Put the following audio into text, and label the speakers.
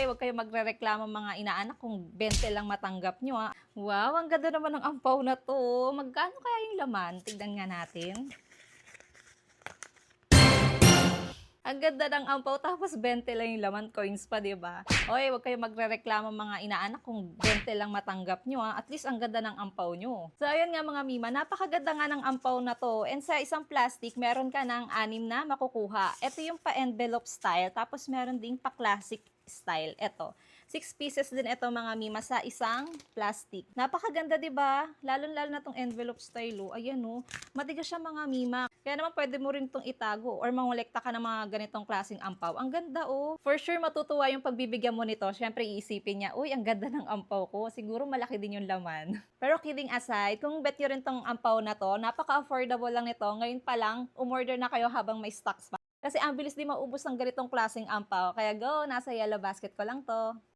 Speaker 1: Hoy, huwag kayong magrereklamo mga inaanak kung 20 lang matanggap nyo, ah. Wow, ang ganda naman ng ampaw na 'to. Magkano kaya yung laman? Tignan nga natin. Ang ganda ng ampaw tapos 20 lang yung laman, coins pa, 'di ba? Hoy, huwag kayong magrereklamo mga inaanak kung 20 lang matanggap nyo, ah. At least ang ganda ng ampaw nyo. So ayun nga mga mima, napakaganda nga ng ampaw na 'to. And sa isang plastic, meron ka ng 6 na makukuha. Ito yung pa-envelope style, tapos meron ding pa-classic style. Ito. 6 pieces din ito mga mima sa isang plastic. Napakaganda, 'di ba? Lalo-lalo na tong envelope style, oh. Ayan, oh. Matigas siya mga mima. Kaya naman pwede mo rin itong itago or mangolekta ka ng mga ganitong klaseng ampaw. Ang ganda, oh. For sure matutuwa yung pagbibigyan mo nito. Syempre iisipin niya, uy, ang ganda ng ampaw ko. Siguro malaki din yung laman. Pero kidding aside, kung bet nyo rin tong ampaw na to, napaka-affordable lang nito. Ngayon pa lang, umorder na kayo habang may stocks pa. Kasi ang bilis din maubos ng ganitong klaseng ampaw. Kaya go, nasa yellow basket ko lang to.